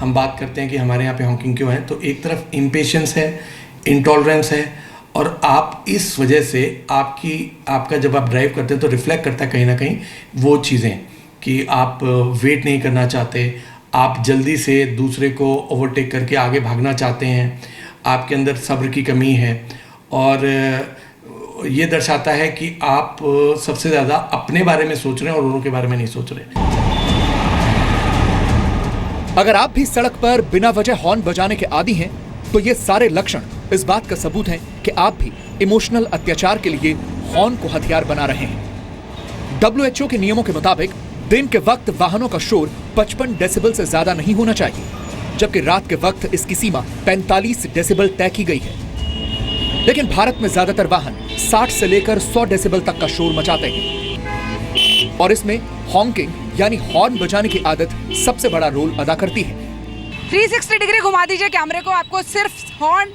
हम बात करते हैं कि हमारे यहाँ पे हॉकिंग क्यों है, तो एक तरफ इम्पेशेंस है, इंटॉलरेंस है, और आप इस वजह से आपका जब आप ड्राइव करते हैं तो रिफ्लेक्ट करता है कहीं ना कहीं वो चीज़ें कि आप वेट नहीं करना चाहते, आप जल्दी से दूसरे को ओवरटेक करके आगे भागना चाहते हैं, आपके अंदर सब्र की कमी है, और ये दर्शाता है कि आप सबसे ज़्यादा अपने बारे में सोच रहे हैं और औरों के बारे में नहीं सोच रहे। अगर आप भी सड़क पर बिना वजह हॉर्न बजाने के आदी हैं, तो ये सारे लक्षण इस बात का सबूत हैं कि आप भी इमोशनल अत्याचार के लिए हॉर्न को हथियार बना रहे हैं। WHO के नियमों के मुताबिक दिन के वक्त वाहनों का शोर 55 डेसिबल से ज्यादा नहीं होना चाहिए, जबकि रात के वक्त इसकी सीमा 45 डेसिबल तय की गई है। लेकिन भारत में ज्यादातर वाहन 60 से लेकर 100 डेसिबल तक का शोर मचाते हैं, और इसमें हॉकिंग यानी हॉर्न बजाने की आदत सबसे बड़ा रोल अदा करती है। 360 डिग्री घुमा दीजिए कैमरे को, आपको सिर्फ हॉर्न,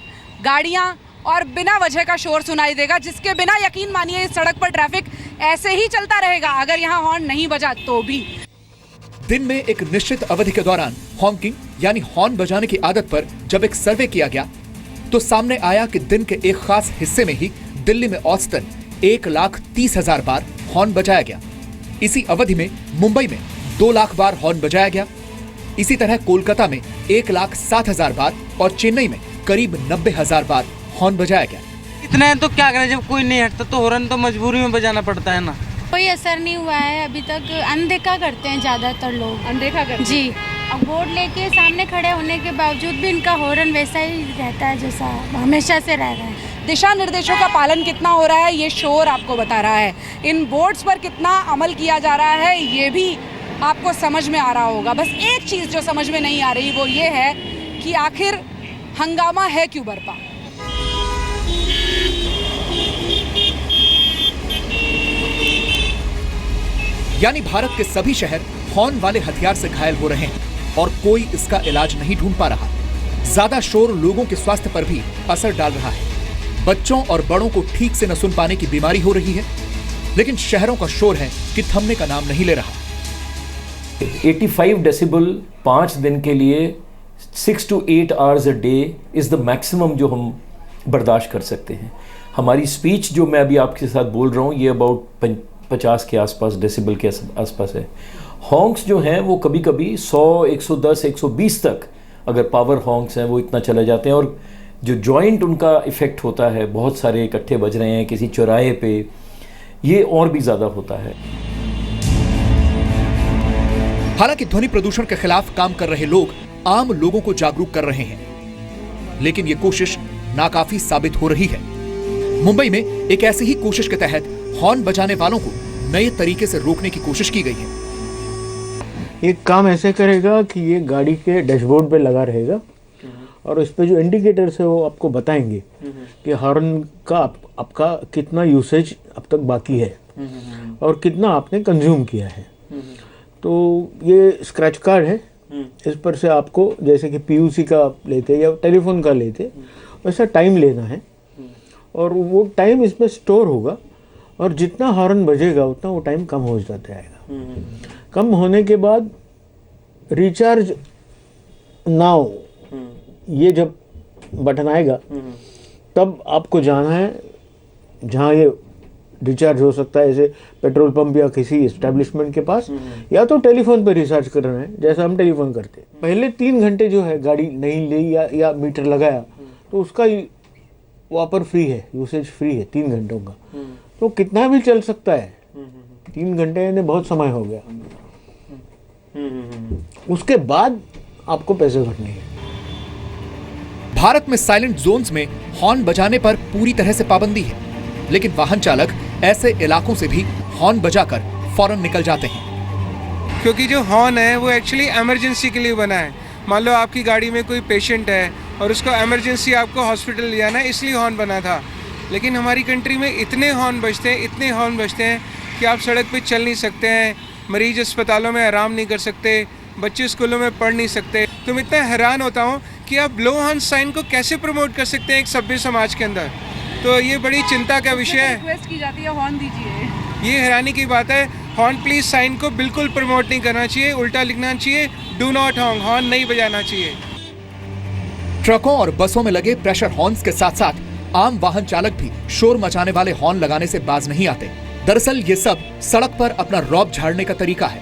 गाड़ियां और बिना वजह का शोर सुनाई देगा, जिसके बिना यकीन मानिए इस सड़क पर ट्रैफिक ऐसे ही चलता रहेगा अगर यहाँ हॉर्न नहीं बजा तो भी। दिन में एक निश्चित अवधि के दौरान हॉकिंग यानी हॉर्न बजाने की आदत पर जब एक सर्वे किया गया, तो सामने आया कि दिन के एक खास हिस्से में ही दिल्ली में औसतन 1,30,000 बार हॉर्न बजाया गया। इसी अवधि में मुंबई में 2 लाख बार हॉर्न बजाया गया। इसी तरह कोलकाता में 1,07,000 बार और चेन्नई में करीब 90,000 बार हॉर्न बजाया गया। इतना है तो क्या करें, जब कोई नहीं हटता तो हॉर्न तो मजबूरी में बजाना पड़ता है ना। कोई असर नहीं हुआ है अभी तक, अनदेखा करते हैं ज्यादातर लोग। अनदेखा करते जी, अब बोर्ड लेके सामने खड़े होने के बावजूद भी इनका हॉर्न वैसा ही रहता है जैसा हमेशा से रह रहा है। दिशा निर्देशों का पालन कितना हो रहा है ये शोर आपको बता रहा है, इन बोर्ड्स पर कितना अमल किया जा रहा है ये भी आपको समझ में आ रहा होगा। बस एक चीज़ जो समझ में नहीं आ रही वो ये है कि आखिर हंगामा है क्यों बरपा। यानी भारत के सभी शहर हॉर्न वाले हथियार से घायल हो रहे हैं और कोई इसका इलाज नहीं ढूंढ पा रहा। ज्यादा शोर लोगों के स्वास्थ्य पर भी असर डाल रहा है। बच्चों और बड़ों को ठीक से न सुन पाने की बीमारी हो रही है, लेकिन शहरों का शोर है कि थमने का नाम नहीं ले रहा। 85 डेसिबल 5 दिन के लिए 6 to 8 hours a day is the maximum जो हम बर्दाश्त कर सकते हैं। हमारी स्पीच जो मैं अभी आपके साथ बोल रहा हूँ ये अबाउट 50 के आसपास डेसिबल के आसपास है। हॉन्क्स जो हैं वो कभी कभी 100, 110, 120 तक अगर पावर हॉन्क्स हैं वो इतना चले जाते हैं, और जो जॉइंट उनका इफ़ेक्ट होता है, बहुत सारे इकट्ठे बज रहे हैं किसी चौराहे पे, ये और भी ज़्यादा होता है। हालांकि ध्वनि प्रदूषण के खिलाफ काम कर रहे लोग आम लोगों को जागरूक कर रहे हैं, लेकिन ये कोशिश नाकाफी साबित हो रही है। मुंबई में एक ऐसी ही कोशिश के तहत हॉर्न बजाने वालों को नए तरीके से रोकने की कोशिश की गई है। एक काम ऐसे करेगा कि ये गाड़ी के डैशबोर्ड पे लगा रहेगा और इस पे जो इंडिकेटर्स है वो आपको बताएंगे कि हॉर्न का आपका कितना यूसेज अब तक बाकी है और कितना आपने कंज्यूम किया है। तो ये स्क्रैच कार्ड है, इस पर से आपको जैसे कि पीयूसी का लेते या टेलीफोन का लेते वैसा टाइम लेना है, और वो टाइम इसमें स्टोर होगा, और जितना हॉर्न बजेगा उतना वो टाइम कम हो जाता जाएगा। कम होने के बाद रिचार्ज नाउ ये जब बटन आएगा तब आपको जाना है जहाँ ये रिचार्ज हो सकता है, जैसे पेट्रोल पंप या किसी एस्टेब्लिशमेंट के पास, या तो टेलीफोन पे रिचार्ज करना है जैसा हम टेलीफोन करते हैं। पहले 3 घंटे जो है गाड़ी नहीं ली या मीटर लगाया तो उसका वापर फ्री है, यूसेज फ्री है 3 घंटों का, तो कितना भी चल सकता है। 3 घंटे यानी बहुत समय हो गया, उसके बाद आपको पैसे भरने हैं। भारत में साइलेंट जोन्स में हॉर्न बजाने पर पूरी तरह से पाबंदी है, लेकिन वाहन चालक ऐसे इलाकों से भी हॉर्न बजाकर फौरन निकल जाते हैं। क्योंकि जो हॉर्न है वो एक्चुअली इमरजेंसी के लिए बना है। मान लो आपकी गाड़ी में कोई पेशेंट है और उसको इमरजेंसी आपको हॉस्पिटल ले जाना है, इसलिए हॉर्न बना था। लेकिन हमारी कंट्री में इतने हॉर्न बजते हैं कि आप सड़क पे चल नहीं सकते हैं, मरीज अस्पतालों में आराम नहीं कर सकते, बच्चे स्कूलों में पढ़ नहीं सकते। तो मैं इतना हैरान होता हूँ कि आप लो हॉर्न साइन को कैसे प्रमोट कर सकते हैं एक सभ्य समाज के अंदर। तो ये बड़ी चिंता का विषय है। रिक्वेस्ट की जाती है हॉर्न दीजिए। ये हैरानी की बात है। हॉर्न प्लीज साइन को बिल्कुल प्रमोट नहीं करना चाहिए, उल्टा लिखना चाहिए डू नॉट हॉर्न, हॉर्न नहीं बजाना चाहिए। ट्रकों और बसों में लगे प्रेशर हॉर्न्स के साथ साथ आम वाहन चालक भी शोर मचाने वाले हॉर्न लगाने से बाज नहीं आते। दरअसल ये सब सड़क पर अपना रौब झाड़ने का तरीका है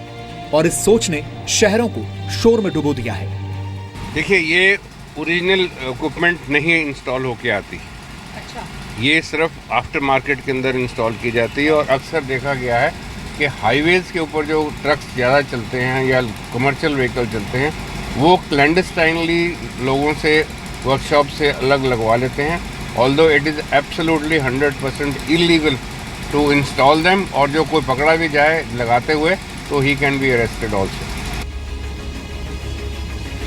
और इस सोच ने शहरों को शोर में डुबो दिया है। देखिए, ये ओरिजिनल इक्विपमेंट नहीं इंस्टॉल होके आती। अच्छा। ये सिर्फ आफ्टर मार्केट के अंदर इंस्टॉल की जाती है और अक्सर देखा गया है कि हाईवेज़ के ऊपर जो ट्रक्स ज़्यादा चलते हैं या कमर्शियल व्हीकल चलते हैं वो क्लैंडस्टाइनली लोगों से वर्कशॉप से अलग लगवा लेते हैं, although it is absolutely 100% illegal to install them, और जो कोई पकड़ा भी जाए लगाते हुए तो ही कैन बी अरेस्टेड ऑल्सो।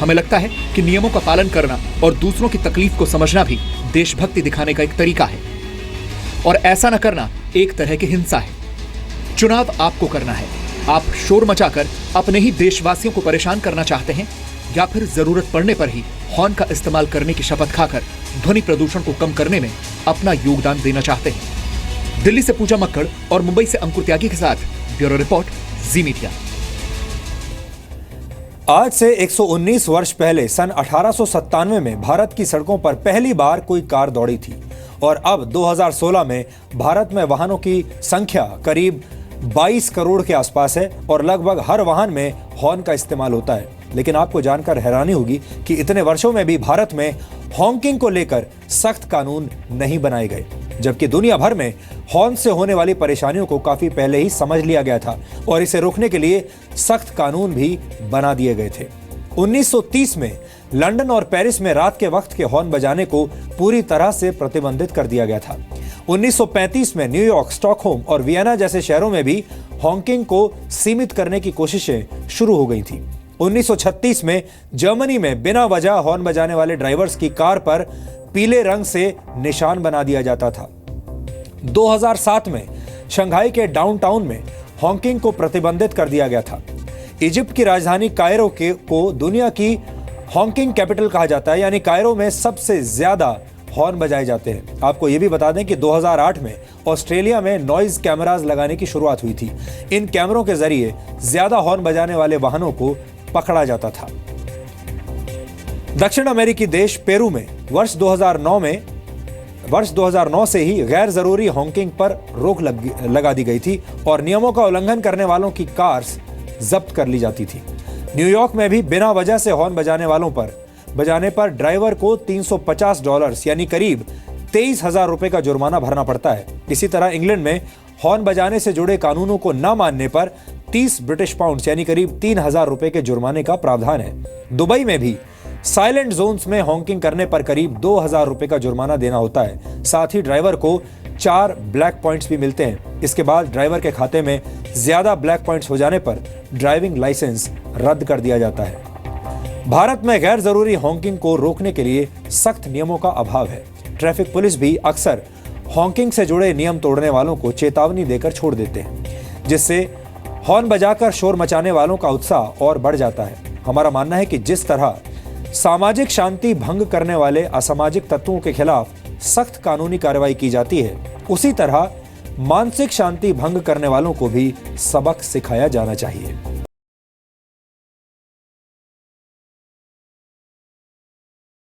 हमें लगता है कि नियमों का पालन करना और दूसरों की तकलीफ को समझना भी देशभक्ति दिखाने का एक तरीका है, और ऐसा न करना एक तरह की हिंसा है। चुनाव आपको करना है। आप शोर मचाकर अपने ही देशवासियों को परेशान करना चाहते हैं या फिर जरूरत पड़ने पर ही हॉर्न का इस्तेमाल करने की शपथ खाकर ध्वनि प्रदूषण को कम करने में अपना योगदान देना चाहते हैं। दिल्ली से पूजा मक्कड़ और मुंबई से अंकुर त्यागी के साथ ब्यूरो रिपोर्ट, जी मीडिया। आज से 119 वर्ष पहले सन 1897 में भारत की सड़कों पर पहली बार कोई कार दौड़ी थी और अब 2016 में भारत में वाहनों की संख्या करीब 22 करोड़ के आसपास है और लगभग हर वाहन में हॉर्न का इस्तेमाल होता है। लेकिन आपको जानकर हैरानी होगी कि इतने वर्षों में भी भारत में हॉकिंग को लेकर सख्त कानून नहीं बनाए गए, जबकि दुनिया भर में हॉर्न से होने वाली परेशानियों को काफी पहले ही समझ लिया गया था और इसे रोकने के लिए सख्त कानून भी बना दिए गए थे। 1930 में लंदन और पेरिस में रात के वक्त के हॉर्न बजाने को पूरी तरह से प्रतिबंधित कर दिया गया था। 1935 में न्यूयॉर्क, स्टॉकहोम और वियना जैसे शहरों में भी हॉकिंग को सीमित करने की कोशिशें शुरू हो गई थी। 1936 में जर्मनी में बिना वजह हॉर्न बजाने वाले ड्राइवर्स की कार पर पीले रंग से निशान बना दिया जाता था। 2007 में शंघाई के डाउनटाउन में हॉकिंग को प्रतिबंधित कर दिया गया था। इजिप्ट की राजधानी कायरो को दुनिया की हॉकिंग कैपिटल कहा जाता है, यानी कायरो में सबसे ज्यादा हॉर्न बजाए जाते हैं। आपको यह भी बता दें कि 2008 में ऑस्ट्रेलिया में नॉइज कैमरास लगाने की शुरुआत हुई थी। इन कैमरों के जरिए ज्यादा हॉर्न बजाने वाले वाहनों को पकड़ा जाता था। दक्षिण अमेरिकी देश पेरू में वर्ष 2009 से ही गैर जरूरी हॉकिंग पर रोक लगा दी गई थी और नियमों का उल्लंघन करने वालों की कार्स जब्त कर ली जाती थी। न्यूयॉर्क में भी बिना वजह से हॉर्न बजाने पर ड्राइवर को $350 यानी करीब 23,000 रुपए का जुर्माना भरना पड़ता है। इसी तरह इंग्लैंड में हॉर्न बजाने से जुड़े कानूनों को न मानने पर 30 ब्रिटिश पाउंड यानी करीब 3,000 रुपए के जुर्माने का प्रावधान है। दुबई में भी साइलेंट जोन्स में हॉकिंग करने पर करीब 2,000 रुपए का जुर्माना देना होता है। साथ ही ड्राइवर को 4 ब्लैक पॉइंट्स भी मिलते हैं। इसके बाद ड्राइवर के खाते में ज्यादा ब्लैक पॉइंट्स हो जाने पर ड्राइविंग लाइसेंस रद्द कर दिया जाता है। भारत में गैर जरूरी हॉकिंग को रोकने के लिए सख्त नियमों का अभाव है। ट्रैफिक पुलिस भी अक्सर हॉकिंग से जुड़े नियम तोड़ने वालों को चेतावनी देकर छोड़ देते हैं, जिससे हॉर्न बजाकर शोर मचाने वालों का उत्साह और बढ़ जाता है। हमारा मानना है कि जिस तरह सामाजिक शांति भंग करने वाले असामाजिक तत्वों के खिलाफ सख्त कानूनी कार्रवाई की जाती है, उसी तरह मानसिक शांति भंग करने वालों को भी सबक सिखाया जाना चाहिए।